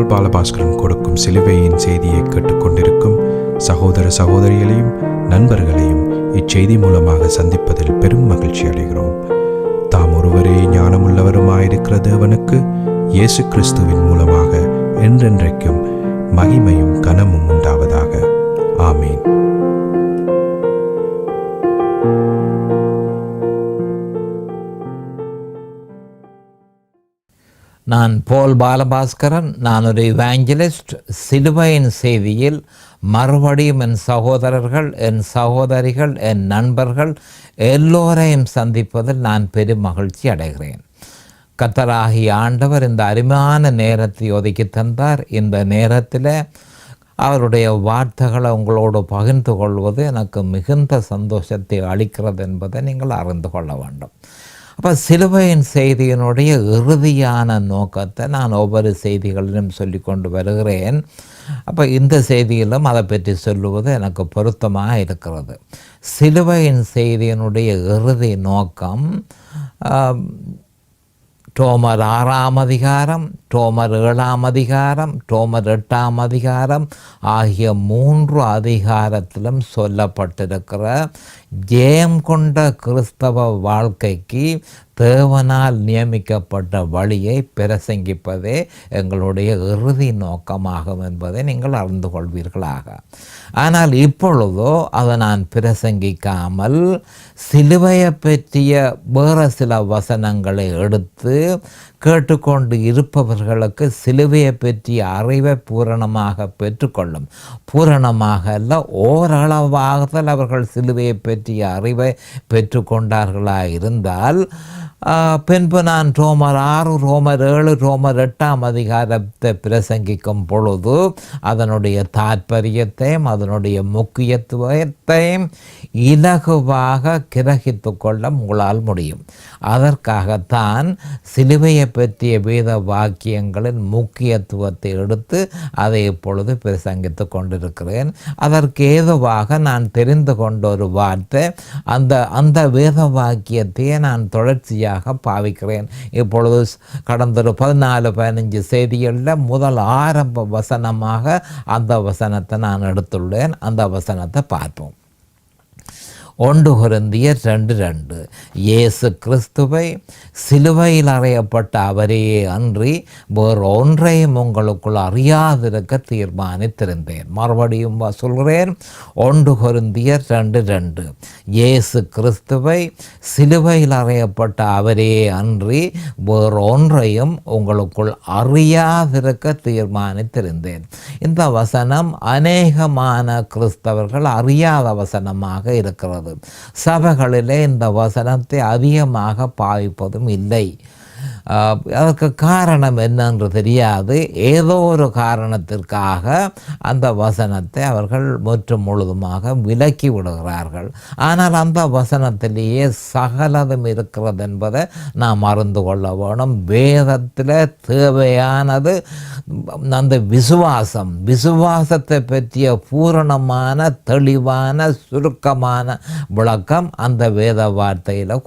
பால் பாலபாஸ்கரன் கொடுக்கும் சிலுவையின் செய்தியை கேட்டுக்கொண்டிருக்கும் சகோதர சகோதரிகளையும் நண்பர்களையும் இச்செய்தி மூலமாக சந்திப்பதில் பெரும் மகிழ்ச்சி அடைகிறோம். தாம் ஒருவரே ஞானமுள்ளவருமாயிருக்கிற தேவனுக்கு இயேசு கிறிஸ்துவின் மூலமாக என்றென்றைக்கும் மகிமையும் கனமும் உண்டாவதாக. ஆமீன். நான் போல் பாலபாஸ்கரன். நான் ஒரு இவாஞ்சலிஸ்ட். சிலுவையின் செய்தியில் மறுபடியும் என் சகோதரர்கள், என் சகோதரிகள், என் நண்பர்கள் எல்லோரையும் சந்திப்பதில் நான் பெரும் மகிழ்ச்சி அடைகிறேன். கர்த்தராகிய ஆண்டவர் இந்த அருமையான நேரத்தை ஒதுக்கி தந்தார். இந்த நேரத்தில் அவருடைய வார்த்தைகளை உங்களோடு பகிர்ந்து கொள்வது எனக்கு மிகுந்த சந்தோஷத்தை அளிக்கிறது என்பதை நீங்கள் அறிந்து கொள்ள வேண்டும். அப்போ சிலுவையின் செய்தியினுடைய இறுதியான நோக்கத்தை நான் ஒவ்வொரு செய்திகளிலும் சொல்லி கொண்டு வருகிறேன். அப்போ இந்த செய்தியிலும் அதை பற்றி சொல்லுவது எனக்கு பொருத்தமாக இருக்கிறது. சிலுவையின் செய்தியினுடைய இறுதி நோக்கம் ரோமர் 6ஆம் அதிகாரம், ரோமர் 7ஆம் அதிகாரம், ரோமர் 8ஆம் அதிகாரம் ஆகிய 3 அதிகாரத்திலும் சொல்லப்பட்டிருக்கிற ஜெயம் கொண்ட கிறிஸ்தவ வாழ்க்கைக்கு தேவனால் நியமிக்கப்பட்ட வழியை பிரசங்கிப்பதே எங்களுடைய இறுதி நோக்கமாகும் என்பதை நீங்கள் அறிந்து கொள்வீர்களாக. ஆனால் இப்பொழுதோ அதை நான் பிரசங்கிக்காமல் சிலுவையை பற்றிய வேறு சில வசனங்களை எடுத்து கேட்டுக்கொண்டு இருப்பவர்களுக்கு சிலுவையை பற்றிய அறிவை பூரணமாக பெற்றுக்கொள்ளும். பூரணமாக அல்ல, ஓரளவாக அவர்கள் சிலுவையை பற்றிய அறிவை பெற்றுக்கொண்டார்களாக இருந்தால் பின்பு நான் ரோமர் 6, ரோமர் 7, ரோமர் 8ஆம் அதிகாரத்தை பிரசங்கிக்கும் பொழுது அதனுடைய தாற்பயத்தையும் அதனுடைய முக்கியத்துவத்தையும் இலகுவாக கிரகித்து கொள்ள உங்களால் முடியும். அதற்காகத்தான் சிலுவையை பற்றிய வேத வாக்கியங்களின் முக்கியத்துவத்தை எடுத்து அதை இப்பொழுது பிரசங்கித்து கொண்டிருக்கிறேன். அதற்கு ஏதுவாக நான் தெரிந்து கொண்ட ஒரு வார்த்தை, அந்த வேத வாக்கியத்தையே நான் தொடர்ச்சியாக பாவிக்கிறேன். இப்பொழுது கடந்த ஒரு 14-15 செய்திகளில் முதல் ஆரம்ப வசனமாக அந்த வசனத்தை நான் எடுத்துள்ளேன். அந்த வசனத்தை பார்ப்போம். 1 கொரிந்தியர் 2:2 இயேசு கிறிஸ்துவை சிலுவையில் அறையப்பட்ட அவரையே அன்றி வேறு ஒன்றையும் உங்களுக்குள் அறியாதிருக்க தீர்மானித்திருந்தேன். மறுபடியும் சொல்கிறேன். 1 கொரிந்தியர் 2:2 இயேசு கிறிஸ்துவை சிலுவையில் அறையப்பட்ட அவரையே அன்றி வேறு ஒன்றையும் உங்களுக்குள் அறியாதிருக்க தீர்மானித்திருந்தேன். இந்த வசனம் அநேகமான கிறிஸ்தவர்கள் அறியாத வசனமாக இருக்கிறது. சபைகளிலே இந்த வசனத்தை அதிகமாக பாவிப்பதும் இல்லை. அதற்கு காரணம் என்னென்று தெரியாது. ஏதோ ஒரு காரணத்திற்காக அந்த வசனத்தை அவர்கள் முற்றும் முழுதுமாக விலக்கி விடுகிறார்கள். ஆனால் அந்த வசனத்திலேயே சகலதும் இருக்கிறது என்பதை நாம் அறிந்து கொள்ள வேணும். வேதத்தில் தேவையானது அந்த விசுவாசத்தை பற்றிய பூரணமான தெளிவான சுருக்கமான விளக்கம் அந்த வேத வார்த்தையில்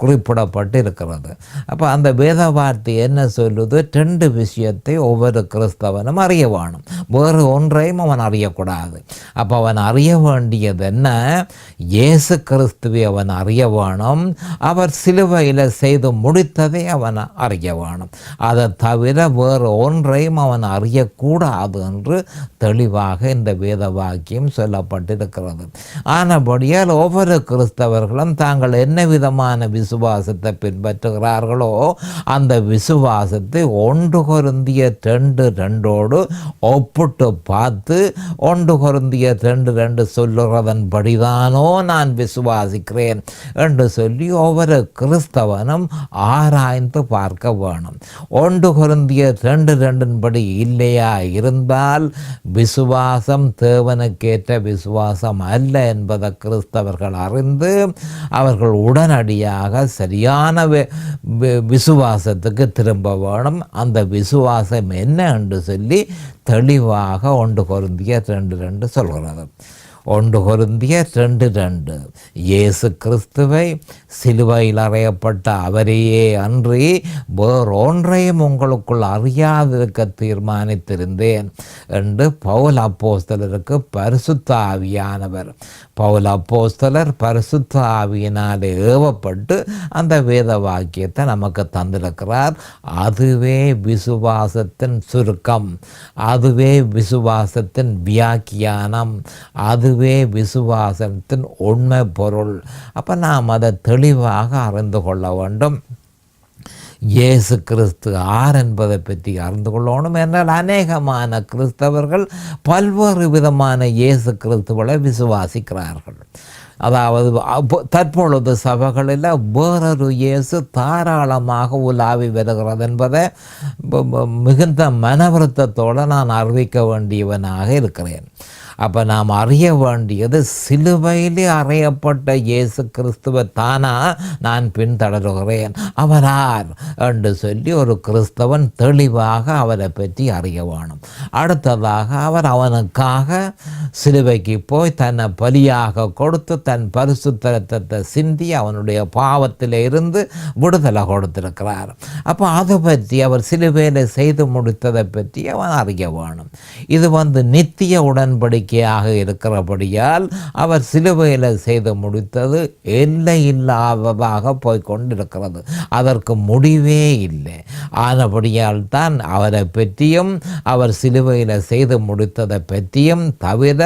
குறிப்பிடப்பட்டு இருக்கிறது. அப்போ அந்த வேத வார்த்தை என்ன சொல்லுது? 2 விஷயத்தை ஒவ்வொரு கிறிஸ்தவனும் அறிய வேணும். வேறு ஒன்றையும் அவன் அறியக்கூடாது. அப்போ அவன் அறிய வேண்டியது என்ன? இயேசு கிறிஸ்துவை அவன் அறிய வேணும். அவர் சிலுவையில் செய்து முடித்ததை அவன் அறிய வேணும். அதை தவிர வேறு ஒன்றையும் அவன் அறியக்கூடாது என்று தெளிவாக இந்த வேத வாக்கியம் சொல்லப்பட்டிருக்கிறது. ஆனபடியால் ஒவ்வொரு கிறிஸ்தவர்களும் தாங்கள் என்ன விதமான விசுவாசத்தை பின்பற்றுகிறார்களோ அந்த விசுவாசத்தை 1 கொரிந்தியர் 2:2 ஒப்பிட்டு பார்த்து 1 கொரிந்தியர் 2:2 சொல்லுறதன்படிதானோ நான் விசுவாசிக்கிறேன் என்று சொல்லி ஒவ்வொரு கிறிஸ்தவனும் ஆராய்ந்து பார்க்க வேணும். 1 கொரிந்தியர் 2:2 படி இல்லையா இருந்தால் விசுவாசம் தேவனுக்கேற்ற விசுவாசம் அல்ல என்பதை கிறிஸ்தவர்கள் அறிந்து அவர்கள் உடனடியாக சரியான விசுவாசத்துக்கு திரும்ப வேணும். அந்த விசுவாசம் என்ன என்று சொல்லி தெளிவாக 1 கொரிந்தியர் 2:2 சொல்கிறது. 1 கொரிந்தியர் 2:2. இயேசு கிறிஸ்துவை சிலுவையில் அறையப்பட்ட அவரையே அன்றி வேறொன்றையும் உங்களுக்குள் அறியாதிருக்க தீர்மானித்திருந்தேன் என்று பவுல் அப்போஸ்தலருக்கு பரிசுத்த ஆவியானவர், பவுல் அப்போஸ்தலர் பரிசுத்த ஆவியினாலே ஏவப்பட்டு அந்த வேத வாக்கியத்தை நமக்கு தந்திருக்கிறார். அதுவே விசுவாசத்தின் சுருக்கம், அதுவே விசுவாசத்தின் வியாக்கியானம், அதுவே விசுவாசத்தின் உண்மை பொருள். அப்போ நாம் அதை தெளிவாக அறிந்து கொள்ள வேண்டும். இயேசு கிறிஸ்து ஆர் என்பதை பற்றி அறிந்து கொள்ளணும். என்றால் அநேகமான கிறிஸ்தவர்கள் பல்வேறு விதமான இயேசு கிறிஸ்துவை விசுவாசிக்கிறார்கள். அதாவது தற்பொழுது சபைகளில் வேறொரு இயேசு தாராளமாக உலாவி வருகிறது என்பதை மிகுந்த மனவருத்தத்தோடு நான் அறிவிக்க வேண்டியவனாக இருக்கிறேன். அப்போ நாம் அறிய வேண்டியது சிலுவையிலே அறையப்பட்ட இயேசு கிறிஸ்துவை தானா நான் பின்தொடர்கிறேன், அவரார் என்று சொல்லி ஒரு கிறிஸ்தவன் தெளிவாக அவரை பற்றி அறிய வேணும். அடுத்ததாக அவர் அவனுக்காக சிலுவைக்கு போய் தன்னை பலியாக கொடுத்து தன் பரிசுத்த இரத்தத்தை சிந்தி அவனுடைய பாவத்தில் இருந்து விடுதலை கொடுத்திருக்கிறார். அப்போ அதை பற்றி அவர் சிலுவையில் செய்து முடித்ததை பற்றி அவன் அறிய வேணும். இது நித்திய உடன்படிக்கையாக இருக்கிறபடியால் அவர் சிலுவையில் செய்து முடித்தது எல்லை இல்லாததாக போய்கொண்டிருக்கிறது, அதற்கு முடிவே இல்லை. ஆனபடியால் தான் அவரை பற்றியும் அவர் சிலுவையில் செய்து முடித்ததை பற்றியும் தவிர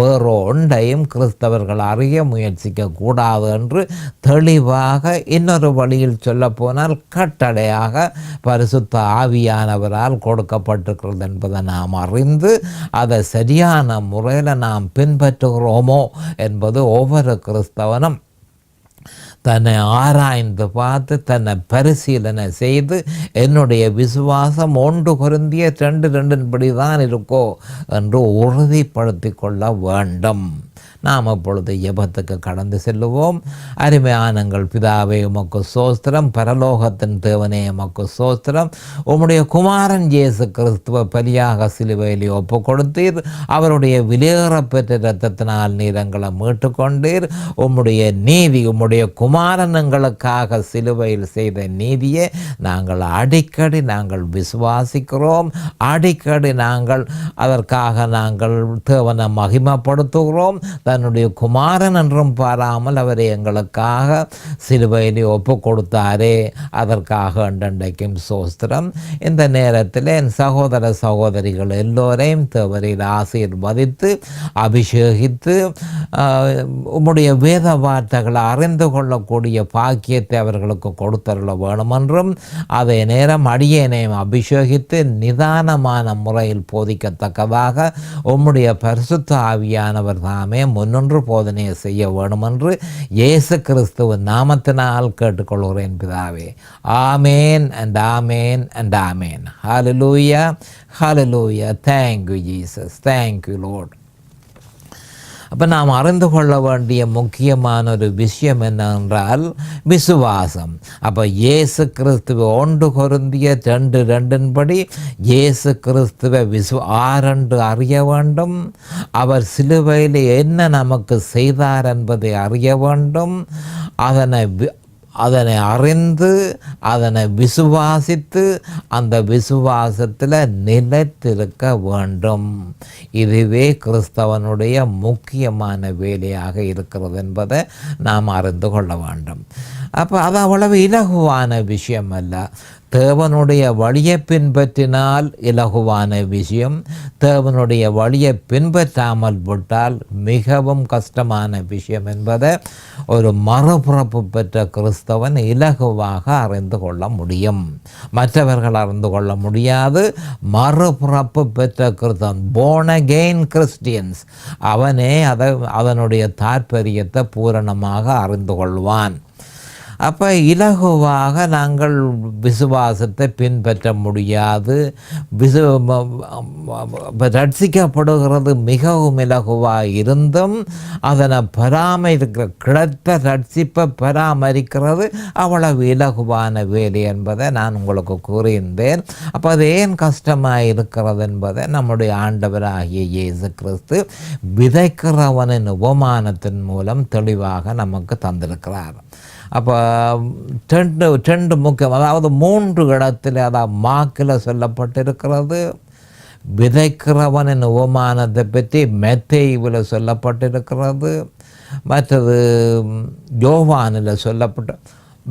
வேறு ஒன்றையும் கிறிஸ்தவர்கள் அறிய முயற்சிக்க கூடாது என்று தெளிவாக இன்னொரு வழியில் சொல்ல போனால் கட்டளையாக பரிசுத்த ஆவியானவரால் கொடுக்கப்பட்டிருக்கிறது என்பதை நாம் அறிந்து அதை சரியான முறையில் நாம் பின்பற்றுகிறோமோ என்பது ஒவ்வொரு கிறிஸ்தவனும் தன்னை ஆராய்ந்து பார்த்து தன்னை பரிசீலனை செய்து என்னுடைய விசுவாசம் 1 கொரிந்தியர் 2:2 தான் இருக்கோ என்று உறுதிப்படுத்தி கொள்ள வேண்டும். நாம் அப்பொழுது ஜெபத்துக்கு கடந்து செல்லுவோம். அருமையானங்கள் பிதாவே, உமக்கு சோஸ்திரம். பரலோகத்தின் தேவனே, உமக்கு சோஸ்திரம். உம்முடைய குமாரன் இயேசு கிறிஸ்துவ பலியாக சிலுவையில் ஒப்பு கொடுத்தீர். அவருடைய விலையேறப்பெற்ற இரத்தத்தினால் நீர் எங்களை மீட்டுக்கொண்டீர். உம்முடைய நீதி, உம்முடைய குமாரன் எங்களுக்காக சிலுவையில் செய்த நீதியை அடிக்கடி நாங்கள் விசுவாசிக்கிறோம். அடிக்கடி அதற்காக நாங்கள் தேவனை மகிமைப்படுத்துகிறோம். தன்னுடைய குமாரன் என்றும் பாராமல் அவரை எங்களுக்காக சிலுவையில் ஒப்பு கொடுத்தாரே, அதற்காக அன்றைக்கும் சோஸ்திரம். இந்த நேரத்தில் என் சகோதர சகோதரிகள் எல்லோரையும் தேவரில் ஆசீர்வதித்து அபிஷேகித்து உம்முடைய வேத வார்த்தைகளை அறிந்து கொள்ளக்கூடிய பாக்கியத்தை அவர்களுக்கு கொடுத்தருள வேணுமென்றும், அதே நேரம் அடியேனையும் அபிஷேகித்து நிதானமான முறையில் போதிக்கத்தக்கதாக உம்முடைய பரிசுத்த ஆவியானவர் தாமே முன்னொன்று போதனையை செய்ய வேண்டுமென்று இயேசு கிறிஸ்துவின் நாமத்தினால் கேட்டுக்கொள்கிறேன் பிதாவே. ஆமேன் and amen and amen. Hallelujah, hallelujah. Thank you Jesus, thank you Lord. அப்போ நாம் அறிந்து கொள்ள வேண்டிய முக்கியமான ஒரு விஷயம் என்னவென்றால் விசுவாசம். அப்போ இயேசு கிறிஸ்துவ 1 கொரிந்தியர் 2:2 இயேசு கிறிஸ்துவ ஆரென்று அறிய வேண்டும். அவர் சிலுவையில் என்ன நமக்கு செய்தார் என்பதை அறிய வேண்டும். அதனை அறிந்து அதனை விசுவாசித்து அந்த விசுவாசத்தில் நிலைத்திருக்க வேண்டும். இதுவே கிறிஸ்தவனுடைய முக்கியமான வேலையாக இருக்கிறது என்பதை நாம் அறிந்து கொள்ள வேண்டும். அப்போ அது அவ்வளவு இலகுவான விஷயம் அல்ல. தேவனுடைய வழியை பின்பற்றினால் இலகுவான விஷயம். தேவனுடைய வழியை பின்பற்றாமல் விட்டால் மிகவும் கஷ்டமான விஷயம் என்பதை ஒரு மறுபிறப்பு பெற்ற கிறிஸ்தவன் இலகுவாக அறிந்து கொள்ள முடியும். மற்றவர்கள் அறிந்து கொள்ள முடியாது. மறுபிறப்பு பெற்ற கிறிஸ்தவன், born again கிறிஸ்டியன்ஸ், அவனே அதனுடைய தாற்பயத்தை பூரணமாக அறிந்து கொள்வான். அப்போ இலகுவாக நாங்கள் விசுவாசத்தை பின்பற்ற முடியாது. ரட்சிக்கப்படுகிறது மிகவும் இலகுவாக இருந்தும் அதனை கிடைத்த ரட்சிப்பை பராமரிக்கிறது அவ்வளவு இலகுவான வேலை என்பதை நான் உங்களுக்கு கூறியிருந்தேன். அப்போ அது ஏன் கஷ்டமாக இருக்கிறது என்பதை நம்முடைய ஆண்டவராகிய இயேசு கிறிஸ்து விதைக்கிறவனின் உபமானத்தின் மூலம் தெளிவாக நமக்கு தந்திருக்கிறார். அப்போ ரெண்டு முக்கியம், அதாவது 3 இடத்துல, அதாவது மாக்கில் சொல்லப்பட்டிருக்கிறது. விதைக்கிறவனின் உபமானத்தை பற்றி மத்தேயுவில் சொல்லப்பட்டிருக்கிறது. மற்றது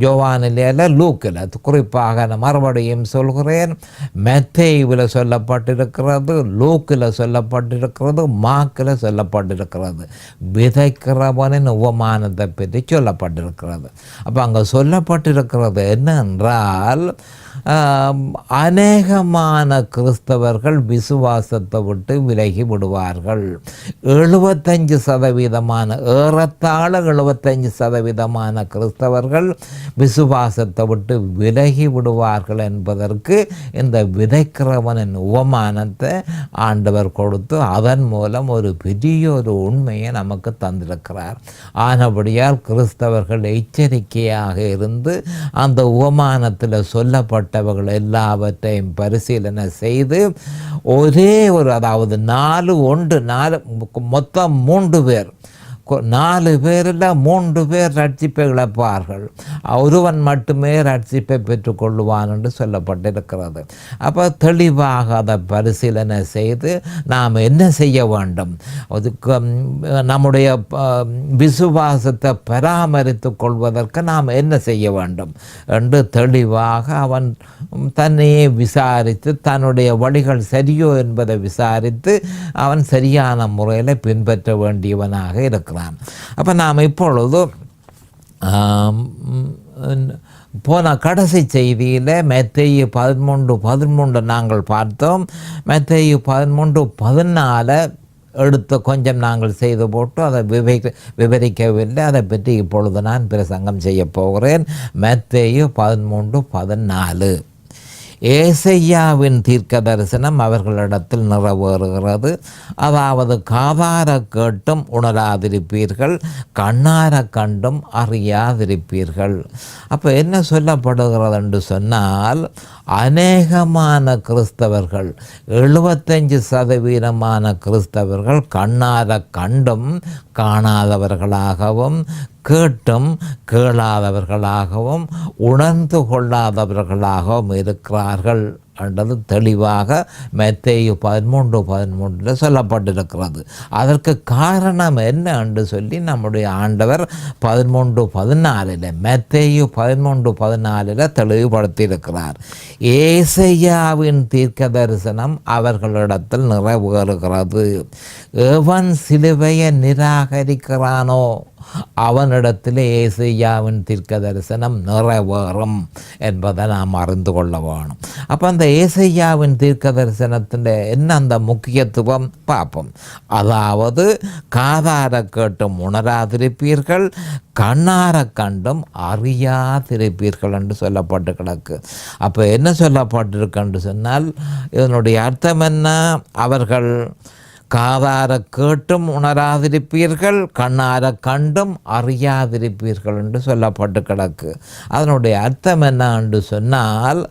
யோவானில் லூக்கில், குறிப்பாக நான் மறுபடியும் சொல்கிறேன், மத்தேயுவில் சொல்லப்பட்டிருக்கிறது, லூக்கில் சொல்லப்பட்டிருக்கிறது, மாக்கில் சொல்லப்பட்டிருக்கிறது. விதைக்கிறவனின் உபமானத்தை பற்றி சொல்லப்பட்டிருக்கிறது. அப்போ அங்கே சொல்லப்பட்டிருக்கிறது என்னென்றால், அநேகமான கிறிஸ்தவர்கள் விசுவாசத்தை விட்டு விலகி விடுவார்கள். 75% ஏறத்தாழ 75% கிறிஸ்தவர்கள் விசுவாசத்தை விட்டு விலகி விடுவார்கள் என்பதற்கு இந்த விதைக்கிறவனின் உபமானத்தை ஆண்டவர் கொடுத்து அதன் மூலம் ஒரு பெரிய உண்மையை நமக்கு தந்திருக்கிறார். ஆனபடியால் கிறிஸ்தவர்கள் எச்சரிக்கையாக இருந்து அந்த உபமானத்தில் சொல்லப்பட்டவர்கள் எல்லாவற்றையும் பரிசீலனை செய்து ஒரே அதாவது 4 மொத்தம் 3 பேர், 4 பேரில் 3 பேர் ரட்சிப்பை இழப்பார்கள், ஒருவன் மட்டுமே ரட்சிப்பை பெற்றுக்கொள்ளுவான் என்று சொல்லப்பட்டிருக்கிறது. அப்போ தெளிவாக அதை பரிசீலனை செய்து நாம் என்ன செய்ய வேண்டும், அதுக்கு நம்முடைய விசுவாசத்தை பராமரித்து கொள்வதற்கு நாம் என்ன செய்ய வேண்டும் என்று தெளிவாக அவன் தன்னையே விசாரித்து தன்னுடைய வழிகள் சரியோ என்பதை விசாரித்து அவன் சரியான முறையில் பின்பற்ற வேண்டியவனாக இருக்கிறான். அப்போ நாம் இப்பொழுது போன கடைசி செய்தியில் மத்தேயு 13:13 நாங்கள் பார்த்தோம். மத்தேயு 13:14 எடுத்து கொஞ்சம் நாங்கள் செய்து போட்டு அதை விவரிக்கவில்லை. அதை பற்றி இப்பொழுது நான் பிரசங்கம் செய்ய போகிறேன். மத்தேயு 13:14 ஏசையாவின் தீர்க்க தரிசனம் அவர்களிடத்தில் நிறைவேறுகிறது. அதாவது காதார கேட்டும் உணராதிருப்பீர்கள், கண்ணார கண்டும் அறியாதிருப்பீர்கள். அப்போ என்ன சொல்லப்படுகிறது என்று சொன்னால், அநேகமான கிறிஸ்தவர்கள் 75% கிறிஸ்தவர்கள் கண்ணார கண்டும் காணாதவர்களாகவும் கேட்டும் கேளாதவர்களாகவும் உணர்ந்து கொள்ளாதவர்களாகவும் இருக்கிறார்கள் என்றது தெளிவாக மத்தேயு 13:13 சொல்லப்பட்டிருக்கிறது. அதற்கு காரணம் என்ன என்று சொல்லி நம்முடைய ஆண்டவர் 13:14 மத்தேயு 13:14 தெளிவுபடுத்தியிருக்கிறார். ஏசையாவின் தீர்க்க தரிசனம் அவர்களிடத்தில் நிறைவேறுகிறது. எவன் சிலுவையை நிராகரிக்கிறானோ அவனிடத்தில் ஏசையாவின் தீர்க்க தரிசனம் நிறைவேறும் என்பதை நாம் அறிந்து கொள்ள வேணும். அப்போ அந்த ஏசையாவின் தீர்க்க தரிசனத்தின் என்ன அந்த முக்கியத்துவம் பார்ப்போம். அதாவது காதார கேட்டும் உணராதிருப்பீர்கள், கண்ணார கண்டும் அறியாதிருப்பீர்கள் என்று சொல்லப்பட்டு கிடக்கு. அப்போ என்ன சொல்லப்பட்டிருக்கு என்று சொன்னால், இதனுடைய அர்த்தம் என்ன? அவர்கள் காதார கேட்டும் உணராதிருப்பீர்கள், கண்ணார கண்டும் அறியாதிருப்பீர்கள் என்று சொல்லப்பட்டு கிடக்கு. அதனுடைய அர்த்தம் என்ன என்று சொன்னால்,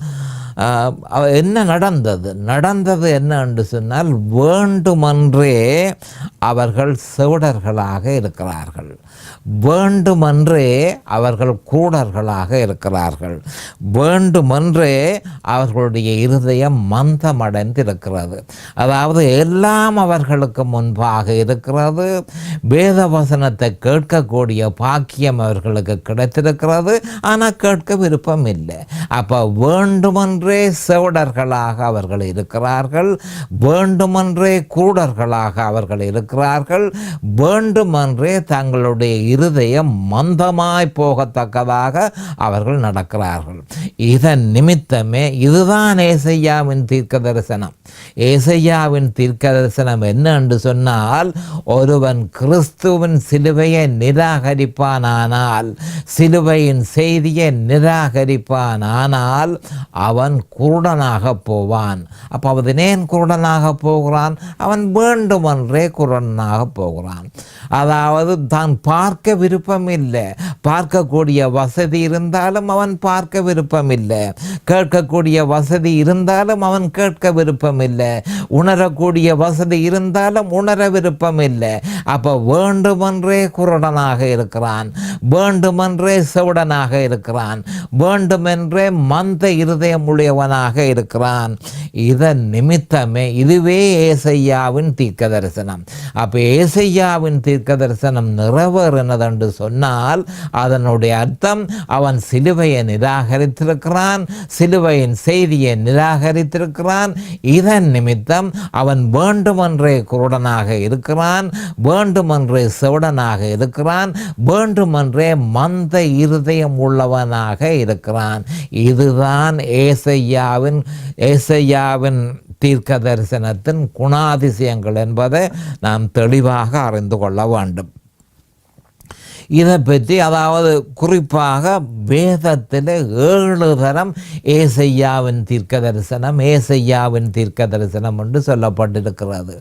என்ன நடந்தது என்ன என்று சொன்னால், வேண்டுமென்றே அவர்கள் செவிடர்களாக இருக்கிறார்கள், வேண்டுமென்றே அவர்கள் கூடர்களாக இருக்கிறார்கள், வேண்டுமென்றே அவர்களுடைய இருதயம் மந்தமடைந்து இருக்கிறது. அதாவது எல்லாம் அவர்களுக்கு முன்பாக இருக்கிறது, வேத வசனத்தை கேட்கக்கூடிய பாக்கியம் அவர்களுக்கு கிடைத்திருக்கிறது, ஆனால் கேட்க விருப்பம் இல்லை. அப்போ வேண்டுமென்றே வேண்டுமென்றே செவடர்களாக அவர்கள் இருக்கிறார்கள், வேண்டுமென்றே கூடர்களாக அவர்கள் இருக்கிறார்கள், வேண்டுமென்றே தங்களுடைய இருதயம் மந்தமாய் போகத்தக்கதாக அவர்கள் நடக்கிறார்கள். இதன் நிமித்தமே இதுதான் ஏசையாவின் தீர்க்க தரிசனம். ஏசையாவின் தீர்க்க தரிசனம் என்ன என்று சொன்னால், ஒருவன் கிறிஸ்துவின் சிலுவையை நிராகரிப்பானானால், சிலுவையின் செய்தியை நிராகரிப்பானானால் அவன் குருடனாக போவான். அப்போ அவன் ஏன் குருடனாக போகிறான்? அவன் வேண்டுமென்றே குருடனாக போகிறான். அதாவது தான் பார்க்க விருப்பம் இல்லை, பார்க்கக்கூடிய வசதி இருந்தாலும் அவன் பார்க்க விருப்பம் இல்லை, கேட்கக்கூடிய வசதி இருந்தாலும் அவன் கேட்க விருப்பம் இல்லை, உணரக்கூடிய வசதி இருந்தாலும் உணர விருப்பம் இல்லை. அப்போ வேண்டுமென்றே குருடனாக இருக்கிறான், வேண்டுமென்றே செவிடனாக இருக்கிறான், வேண்டுமென்றே மந்த இருதயம் உடையவனாக இருக்கிறான். இதன் நிமித்தமே இதுவே ஏசையாவின் தீர்க்க தரிசனம். அப்போ ஏசையாவின் தீர்க்க தரிசனம் நிறைவேறினதென்று சொன்னால் அதனுடைய அர்த்தம் அவன் சிலுவையை நிராகரித்திருக்கிறான், சிலுவையின் செய்தியை நிராகரித்திருக்கிறான். இதன் நிமித்தம் அவன் வேண்டுமென்றே குருடனாக இருக்கிறான், வேண்டுமென்றே செவிடனாக இருக்கிறான், வேண்டுமென்றே மந்த இருதயம் உள்ளவனாக இருக்கிறான். இதுதான் ஏசையாவின் தீர்க்க தரிசனத்தின் குணாதிசயங்கள் என்பதை நாம் தெளிவாக அறிந்து கொள்ள வேண்டும். இதை பற்றி அதாவது குறிப்பாக வேதத்தில் 7 தரம் ஏசையாவின் தீர்க்க தரிசனம் என்று சொல்லப்பட்டிருக்கிறது.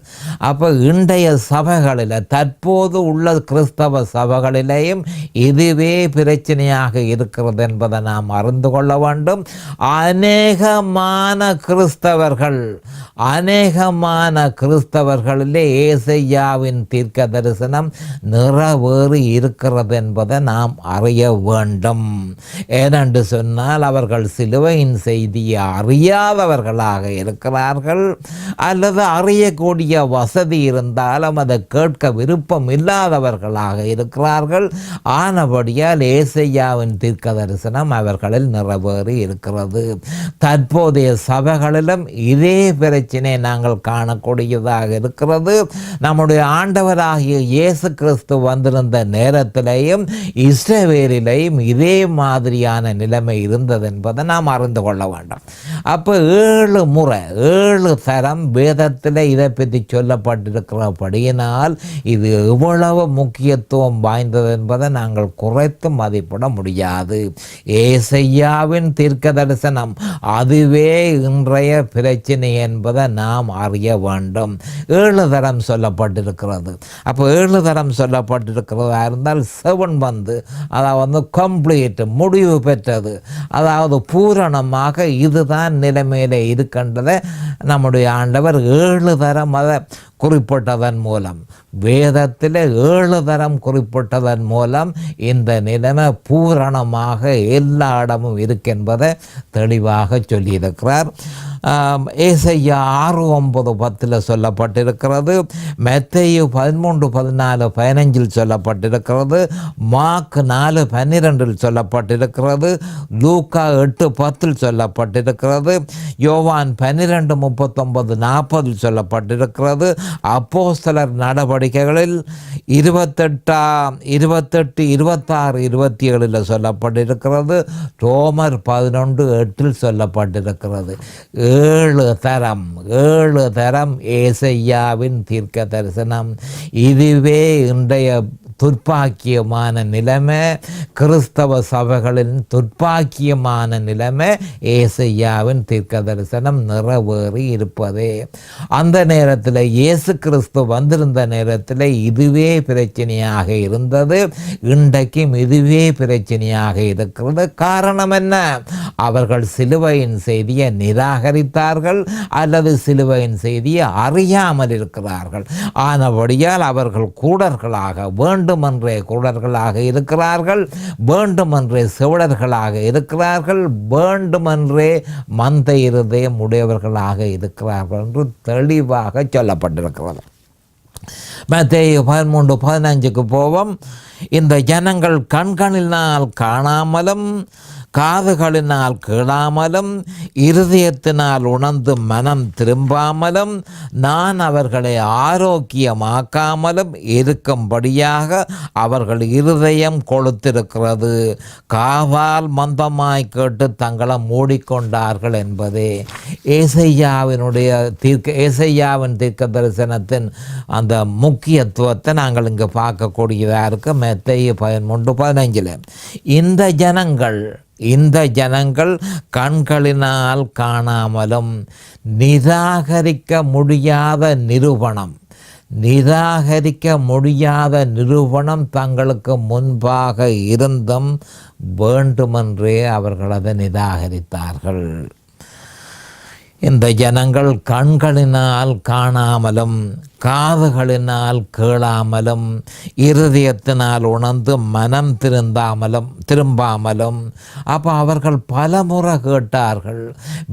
அப்போ இன்றைய சபைகளில், தற்போது உள்ள கிறிஸ்தவ சபைகளிலேயும் இதுவே பிரச்சனையாக இருக்கிறது என்பதை நாம் அறிந்து கொள்ள வேண்டும். அநேகமான கிறிஸ்தவர்களிலே ஏசையாவின் தீர்க்க தரிசனம் நிறைவேறி இருக்கிறது என்பதை நாம் அறிய வேண்டும். ஏனென்று சொன்னால் அவர்கள் சிலுவையின் செய்தியை அறியாதவர்களாக இருக்கிறார்கள், அல்லது அறியக்கூடிய வசதி இருந்தாலும் அதை கேட்க விருப்பம் இல்லாதவர்களாக இருக்கிறார்கள். ஆனபடியால் ஏசையாவின் தீர்க்க தரிசனம் அவர்களில் நிறைவேறி இருக்கிறது. தற்போதைய சபைகளிலும் இதே பிரச்சனை நாங்கள் காணக்கூடியதாக இருக்கிறது. நம்முடைய ஆண்டவராகிய இயேசு கிறிஸ்து வந்திருந்த நேரத்திலேயும் இஸ்ரவேலிலேயும் இதே மாதிரியான நிலைமை இருந்தது என்பதை நாம் அறிந்து கொள்ள வேண்டும். அப்போ 7 தரம் வேதத்தில் இதை பற்றி சொல்லப்பட்டிருக்கிறபடியினால் இது எவ்வளவு முக்கியத்துவம் வாய்ந்தது என்பதை நாங்கள் குறைத்து மதிப்பிட முடியாது. ஏசையாவின் தீர்க்க தரிசனம் அதுவே இன்றைய பிரச்சனை என்பதை நாம் அறிய வேண்டும். 7 தரம் சொல்லப்பட்டிருக்கிறது. அப்போ 7 தரம் சொல்லப்பட்டிருக்கிறதா இருந்தால் 7 வந்து அதாவது கம்ப்ளீட், முடிவு பெற்றது, அதாவது பூரணமாக இதுதான் நிலைமையிலே இருக்கின்றதை நம்முடைய ஆண்டவர் 7 தரம் அதை குறிப்பிட்டதன் மூலம், வேதத்தில் 7 தரம் குறிப்பிட்டதன் மூலம் இந்த நிலைமை பூரணமாக எல்லா இடமும் இருக்கின்றதை தெளிவாக சொல்லியிருக்கிறார். ஏசையா 6:9-10 சொல்லப்பட்டிருக்கிறது, மத்தேயு 13:14-15 சொல்லப்பட்டிருக்கிறது, மார்க் 4:12 சொல்லப்பட்டிருக்கிறது, லூக்கா 8:10 சொல்லப்பட்டிருக்கிறது, யோவான் 12:39-40 சொல்லப்பட்டிருக்கிறது, அப்போஸ்தலர் நடவடிக்கைகளில் 28-26-27 சொல்லப்பட்டிருக்கிறது, ரோமர் 11:8 சொல்லப்பட்டிருக்கிறது. 7 தரம் ஏசையாவின் தீர்க்க தரிசனம். இதுவே இன்றைய துர்ப்பாக்கியமான நிலைமை, கிறிஸ்தவ சபைகளின் துர்ப்பாக்கியமான நிலைமை ஏசையாவின் தீர்க்க தரிசனம் நிறைவேறி இருப்பதே. அந்த நேரத்தில் இயேசு கிறிஸ்து வந்திருந்த நேரத்தில் இதுவே பிரச்சனையாக இருந்தது, இன்றைக்கும் இதுவே பிரச்சனையாக இருக்கிறது. காரணம் என்ன? அவர்கள் சிலுவையின் செய்தியை நிராகரித்தார்கள் அல்லது சிலுவையின் செய்தியை அறியாமல் இருக்கிறார்கள். ஆனபடியால் அவர்கள் கூடர்களாக, வேண்டுமென்றே கூடர்களாக இருக்கிறார்கள், வேண்டுமென்றே செவிடர்களாக இருக்கிறார்கள், வேண்டுமென்றே மந்த இருதயம் உடையவர்களாக இருக்கிறார்கள் என்று தெளிவாக சொல்லப்பட்டிருக்கிறது. மத்தேயு 13:15 போவோம். இந்த ஜனங்கள் கண்களினால் காணாமலும் காதுகளினால் கேளாமலும் இருதயத்தினால் உணர்ந்து மனம் திரும்பாமலும் நான் அவர்களை ஆரோக்கியமாக்காமலும் இருக்கும்படியாக அவர்கள் இருதயம் கொளுத்திருக்கிறது. காவால் மந்தமாய் கேட்டு தங்களை மூடிக்கொண்டார்கள் என்பதே ஏசையாவின் தீர்க்க தரிசனத்தின் அந்த முக்கியத்துவத்தை நாங்கள் இங்கே பார்க்கக்கூடியதாக இருக்க மத்தேயு 13:15. இந்த ஜனங்கள் கண்களினால் காணாமலும் நிராகரிக்க முடியாத நிரூபணம் தங்களுக்கு முன்பாக இருந்தும் வேண்டுமென்றே அவர்கள் அதை நிராகரித்தார்கள். இந்த ஜனங்கள் கண்களினால் காணாமலும் காதுகளினால் கேளாமலும் இருதயத்தினால் உணர்ந்து மனம் திரும்பாமலும் அப்போ அவர்கள் பலமுறை கேட்டார்கள்,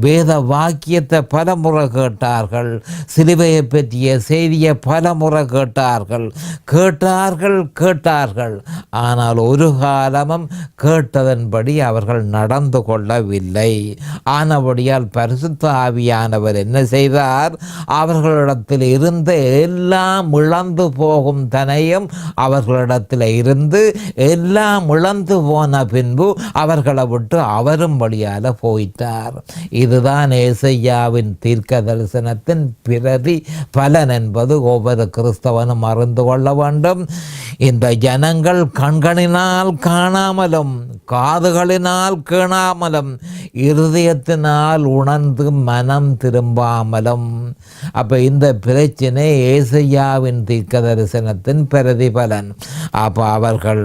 வேத வாக்கியத்தை பலமுறை கேட்டார்கள், சிலுவையை பற்றிய செய்தியை பலமுறை கேட்டார்கள். ஆனால் ஒரு காலமும் கேட்டதன்படி அவர்கள் நடந்து கொள்ளவில்லை. ஆனபடியால் பரிசுத்த ஆவியானவர் என்ன செய்தார்? அவர்களிடத்தில் இருந்த எல்லாம் இழந்து போகும் தனையும் அவர்களிடத்தில் இருந்து எல்லாம் இழந்து போன பின்பு அவர்களை விட்டு அவரும் வழியால் போயிட்டார். இதுதான் ஏசையாவின் தீர்க்க தரிசனத்தின் பிரதி பலன் என்பது ஒவ்வொரு கிறிஸ்தவனும் அறிந்து கொள்ள வேண்டும். இந்த ஜனங்கள் கண்களினால் காணாமலும் காதுகளினால் கேளாமலும் இருதயத்தினால் உணர்ந்து மனம் திரும்பாமலும். அப்போ இந்த பிரச்சனை ஏசையாவின் தீர்க்க தரிசனத்தின் பிரதிபலன். அப்போ அவர்கள்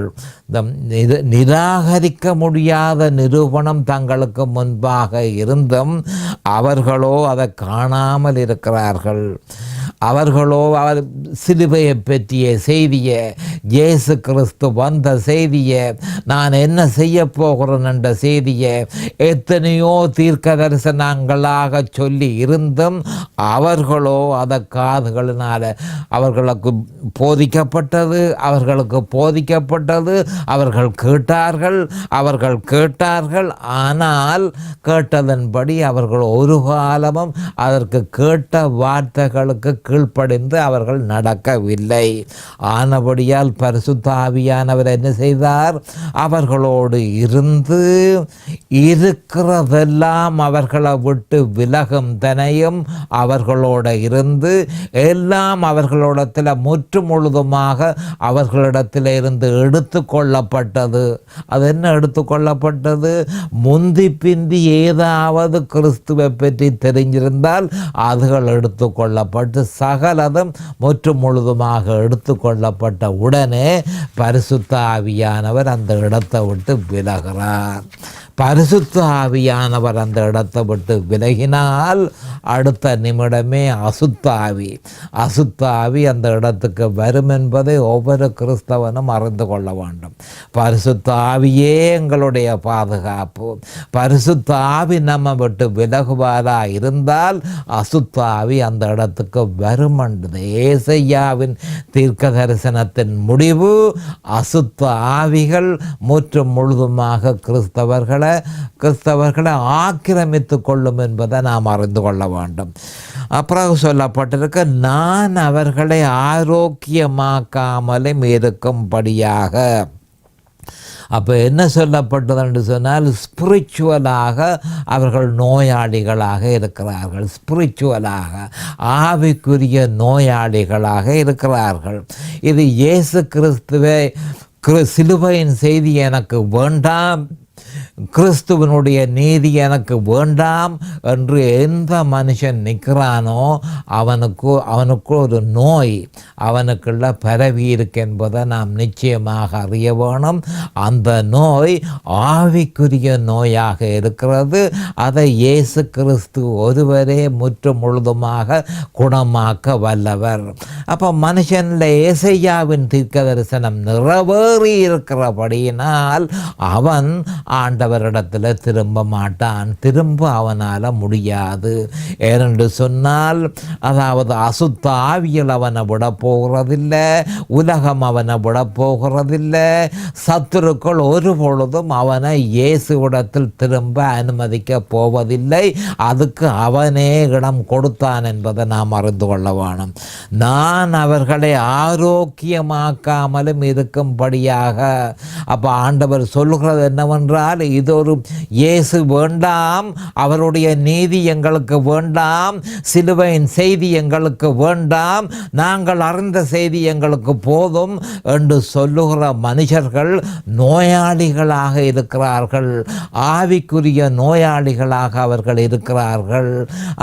நிராகரிக்க முடியாத நிரூபணம் தங்களுக்கு முன்பாக இருந்தும் அவர்களோ அதை காணாமல் இருக்கிறார்கள். அவர்களோ சிலுவையை பற்றிய செய்தியை, இயேசு கிறிஸ்து வந்த செய்தியை, நான் என்ன செய்ய போகிறேன் என்ற செய்தியை எத்தனையோ தீர்க்க தரிசனங்களாக சொல்லி இருந்தும் அவர்களோ அதை காதுகளினால் அவர்களுக்கு போதிக்கப்பட்டது, அவர்கள் கேட்டார்கள். ஆனால் கேட்டதன்படி அவர்கள் ஒரு காலமும் அதற்கு கேட்ட வார்த்தைகளுக்கு கீழ்ப்படிந்து அவர்கள் நடக்கவில்லை. ஆனபடியால் பரிசுத்த ஆவியானவர் என்ன செய்தார்? அவர்களோடு இருந்து இருக்கிறதெல்லாம் அவர்களை விட்டு விலகும் தனையும் அவர்களோட இருந்து எல்லாம் அவர்களிடத்தில் முற்று முழுதுமாக அவர்களிடத்தில் இருந்து எடுத்து கொள்ளப்பட்டது. அது என்ன எடுத்துக்கொள்ளப்பட்டது? முந்தி பிந்தி ஏதாவது கிறிஸ்துவை பற்றி தெரிஞ்சிருந்தால் அதுகள் எடுத்துக்கொள்ளப்பட்டு சகலதும் முற்று முழுதுமாக எடுத்துக்கொள்ளப்பட்ட உடனே பரிசுத்த ஆவியானவர் அந்த இடத்தை விட்டு விலகிறார். பரிசுத்த ஆவியானவர் அந்த இடத்தை விட்டு விலகினால் அடுத்த நிமிடமே அசுத்த ஆவி அந்த இடத்துக்கு வரும் என்பதை ஒவ்வொரு கிறிஸ்தவனும் அறிந்து கொள்ள வேண்டும். பரிசுத்த ஆவியே எங்களுடைய பாதுகாப்பு. பரிசுத்த ஆவி நம்ம விட்டு விலகுவாரா இருந்தால் அசுத்த ஆவி அந்த இடத்துக்கு வரும் என்றது ஏசையாவின் தீர்க்க தரிசனத்தின் முடிவு. அசுத்த ஆவிகள் முற்றும் முழுதுமாக கிறிஸ்தவர்களை ஆக்கிரமித்து கொள்ளும் என்பதை நாம் அறிந்து கொள்ள வேண்டும். அப்புறம் சொல்லப்பட்டிருக்க, நான் அவர்களை ஆரோக்கியமாக்காமலும் இருக்கும்படியாக. அப்போ என்ன சொல்லப்பட்டது என்று சொன்னால், ஸ்பிரிச்சுவலாக அவர்கள் நோயாளிகளாக இருக்கிறார்கள். ஸ்பிரிச்சுவலாக ஆவிக்குரிய நோயாளிகளாக இருக்கிறார்கள். இது இயேசு கிறிஸ்துவை சிலுவையின் செய்தி எனக்கு வேண்டாம், கிறிஸ்துவனுடைய நீதி எனக்கு வேண்டாம் என்று எந்த மனுஷன் நிற்கிறானோ அவனுக்கு ஒரு நோய் அவனுக்குள்ள பரவி இருக்கு என்பதை நாம் நிச்சயமாக அறிய வேணும். அந்த நோய் ஆவிக்குரிய நோயாக இருக்கிறது. அதை இயேசு கிறிஸ்து ஒருவரே முற்று முழுதுமாக குணமாக்க வல்லவர். அப்போ மனுஷனில் ஏசையாவின் தீர்க்க தரிசனம் நிறைவேறி இருக்கிறபடியினால் அவன் ஆண்டவரிடத்தில் திரும்ப மாட்டான், திரும்ப அவனால் முடியாது. ஏனென்று சொன்னால், அதாவது அசுத்த ஆவியல் அவனை விட போகிறதில்லை, உலகம் அவனை விட போகிறதில்லை, சத்துருக்கள் ஒரு பொழுதும் அவனை இயேசுவிடத்தில் திரும்ப அனுமதிக்க போவதில்லை. அதுக்கு அவனே இடம் கொடுத்தான் என்பதை நாம் அறிந்து கொள்ள வேணும். நான் அவர்களை ஆரோக்கியமாக்காமலும் இருக்கும்படியாக. அப்போ ஆண்டவர் சொல்லுகிறது என்னவென்றால், இது ஒரு இயேசு வேண்டாம், அவருடைய நீதி எங்களுக்கு வேண்டாம், சிலுவையின் செய்தி எங்களுக்கு வேண்டாம், நாங்கள் அறிந்த செய்தி எங்களுக்கு போதும் என்று சொல்லுகிற மனுஷர்கள் நோயாளிகளாக இருக்கிறார்கள், ஆவிக்குரிய நோயாளிகளாக அவர்கள் இருக்கிறார்கள்.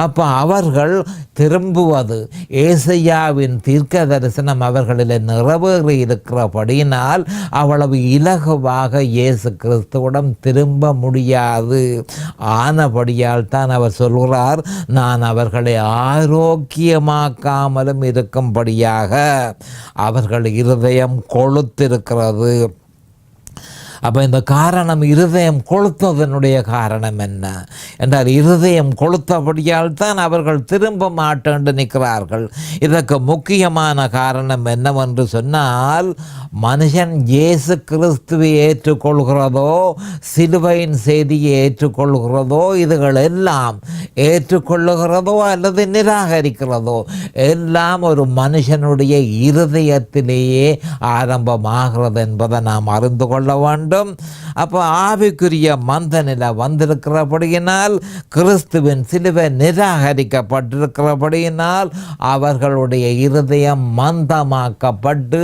அப்போ அவர்கள் திரும்புவது ஏசையாவின் தீர்க்க தரிசனம் அவர்களில் நிறைவேறி இருக்கிறபடியினால் அவ்வளவு இலகுவாக இயேசு கிறிஸ்துவிடம் திரும்ப முடியாது. ஆனபடியால் தான் அவர் சொல்கிறார், நான் அவர்களை ஆரோக்கியமாக்காமலும் இருக்கும்படியாக. அவர்கள் இருதயம் கொழுத்திருக்கிறது. அப்போ இந்த காரணம், இருதயம் கொளுத்ததனுடைய காரணம் என்ன என்றால், இருதயம் கொளுத்தபடியால் தான் அவர்கள் திரும்ப மாட்டேன்று நிற்கிறார்கள். இதற்கு முக்கியமான காரணம் என்னவென்று சொன்னால், மனுஷன் இயேசு கிறிஸ்துவை ஏற்றுக்கொள்கிறதோ, சிலுவையின் செய்தியை ஏற்றுக்கொள்கிறதோ, இதுகள் எல்லாம் ஏற்றுக்கொள்ளுகிறதோ அல்லது நிராகரிக்கிறதோ எல்லாம் ஒரு மனுஷனுடைய இருதயத்திலேயே ஆரம்பமாகிறது என்பதை நாம் அறிந்து கொள்ள வேண்டும். அப்போ ஆவிக்குரிய மந்த நிலை வந்திருக்கிறபடியினால், கிறிஸ்துவின் சிலுவை நிராகரிக்கப்பட்டிருக்கிறபடியினால் அவர்களுடைய இருதயம் மந்தமாக்கப்பட்டு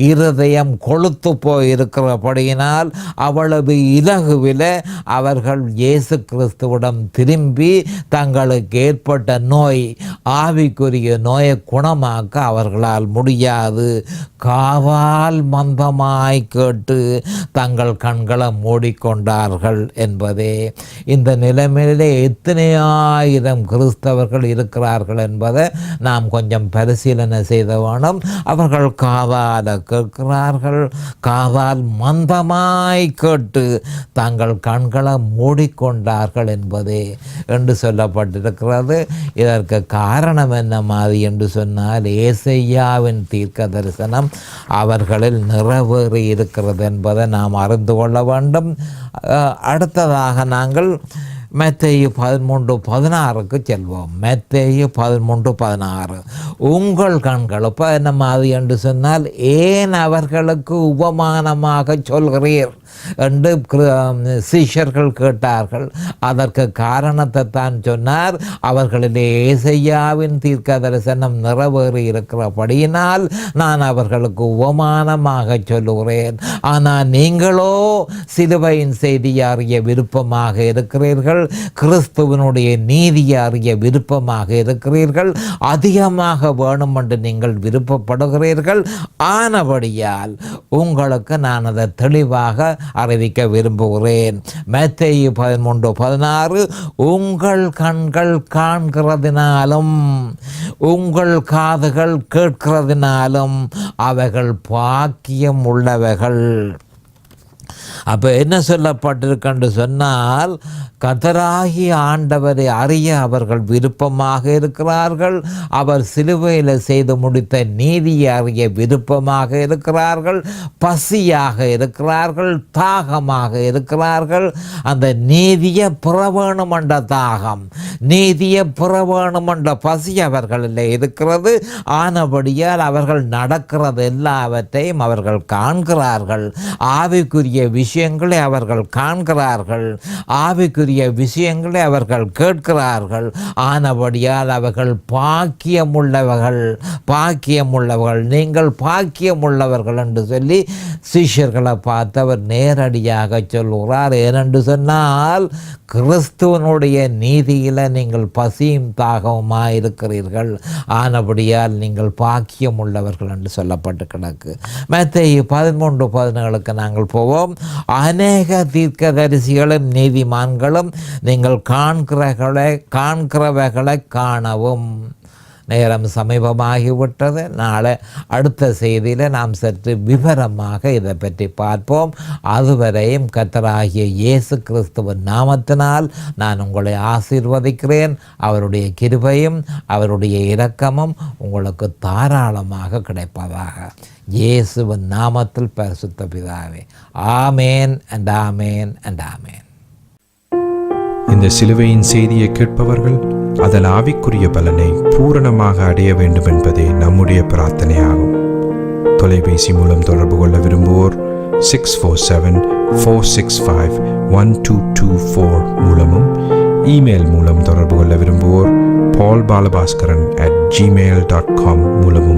இருதயம் கொழுத்து போயிருக்கிறபடியினால் அவ்வளவு இலகுவில் அவர்கள் இயேசு கிறிஸ்துவிடம் திரும்பி தங்களுக்கு ஏற்பட்ட நோய், ஆவிக்குரிய நோயை குணமாக்க அவர்களால் முடியாது. காவால் மந்தமாய் கேட்டு தங்கள் கண்களை மூடிக்கொண்டார்கள் என்பதே. இந்த நிலைமையிலே எத்தனை ஆயிரம் கிறிஸ்தவர்கள் இருக்கிறார்கள் என்பதை நாம் கொஞ்சம் பரிசீலனை செய்த வேணும். அவர்கள் காதால் கேட்கிறார்கள், காதால் மந்தமாய் கேட்டு தங்கள் கண்களை மூடிக்கொண்டார்கள் என்பதே என்று சொல்லப்பட்டிருக்கிறது. இதற்கு காரணம் என்ன மாதிரி என்று சொன்னால், ஏசையாவின் தீர்க்க தரிசனம் அவர்களில் நிறைவேறி இருக்கிறது என்பதை நாம் அறிந்து கொள்ள வேண்டும். அடுத்ததாக நாங்கள் மத்தேயு 13:16 செல்வோம். மத்தேயு 13:16, உங்கள் கண்கள் இப்போ என்ன மாதிரி என்று சொன்னால், ஏன் அவர்களுக்கு உபமானமாக சொல்கிறீர் என்று சீஷர்கள் கேட்டார்கள். அதற்கு காரணத்தை தான் சொன்னார். அவர்களிலே ஏசையாவின் தீர்க்க தரிசனம் நிறைவேறி இருக்கிறபடியினால் நான் அவர்களுக்கு உபமானமாக சொல்லுகிறேன். ஆனால் நீங்களோ சிலுவையின் செய்தியை அறிய விருப்பமாக இருக்கிறீர்கள், கிறிஸ்துவனுடைய நீதியை அறிய விருப்பமாக இருக்கிறீர்கள், அதிகமாக வேணும் என்று நீங்கள் விருப்பப்படுகிறீர்கள். ஆனபடியால் உங்களுக்கு நான் அதை தெளிவாக அறிவிக்க விரும்புகிறேன். மத்தேயு 13:16, உங்கள் கண்கள் காண்கிறதினாலும் உங்கள் காதுகள் கேட்கிறதினாலும் அவைகள் பாக்கியம் உள்ளவைகள். அப்போ என்ன சொல்லப்பட்டிருக்கென்று சொன்னால், கர்த்தராகிய ஆண்டவரை அறிய அவர்கள் விருப்பமாக இருக்கிறார்கள், அவர் சிலுவையில் செய்து முடித்த நீதியை அறிய விருப்பமாக இருக்கிறார்கள், பசியாக இருக்கிறார்கள், தாகமாக இருக்கிறார்கள். அந்த நீதியை புறவேணுமென்ற தாகம், நீதியை புறவேணுமென்ற பசி அவர்களில் இருக்கிறது. ஆனபடியால் அவர்கள் நடக்கிறது எல்லாவற்றையும் அவர்கள் காண்கிறார்கள். ஆவிக்குரிய விஷயங்களை அவர்கள் காண்கிறார்கள், ஆவிக்குரிய விஷயங்களை அவர்கள் கேட்கிறார்கள். ஆனபடியால் அவர்கள் பாக்கியமுள்ளவர்கள், பாக்கியமுள்ளவர்கள், நீங்கள் பாக்கியமுள்ளவர்கள் என்று சொல்லி சிஷ்யர்களை பார்த்து அவர் நேரடியாக சொல்லுகிறார். ஏனென்று சொன்னால், கிறிஸ்துவனுடைய நீதியில் நீங்கள் பசியும் தாகவுமாக இருக்கிறீர்கள், ஆனபடியால் நீங்கள் பாக்கியம் உள்ளவர்கள் என்று சொல்லப்பட்டு கிடக்கு. மத்தேயு 13:17 நாங்கள் போவோம். அநேக தீர்க்கதரிசிகளும் நீதிமான்களும் நீங்கள் காண்கிறவைகளை காணவும். நேரம் சமீபமாகிவிட்டது. நாளை அடுத்த செய்தியில் நாம் சற்று விவரமாக இதை பற்றி பார்ப்போம். அதுவரையும் கர்த்தராகிய இயேசு கிறிஸ்துவின் நாமத்தினால் நான் உங்களை ஆசீர்வதிக்கிறேன். அவருடைய கிருபையும் அவருடைய இரக்கமும் உங்களுக்கு தாராளமாக கிடைப்பதாக. இயேசுவின் நாமத்தில் பரிசுத்த பிதாவே. ஆமேன் அண்ட் ஆமேன் அண்ட் ஆமேன். இந்த சிலுவையின் செய்தியை கேட்பவர்கள் அதன் ஆவிக்குரிய பலனை பூரணமாக அடைய வேண்டும் என்பதே நம்முடைய பிரார்த்தனையாகும். தொலைபேசி மூலம் தொடர்பு கொள்ள விரும்புவோர் 647-465-1224 மூலமும், இமெயில் மூலம் தொடர்பு கொள்ள விரும்புவோர் paulbalabhaskaran@gmail.com மூலமும்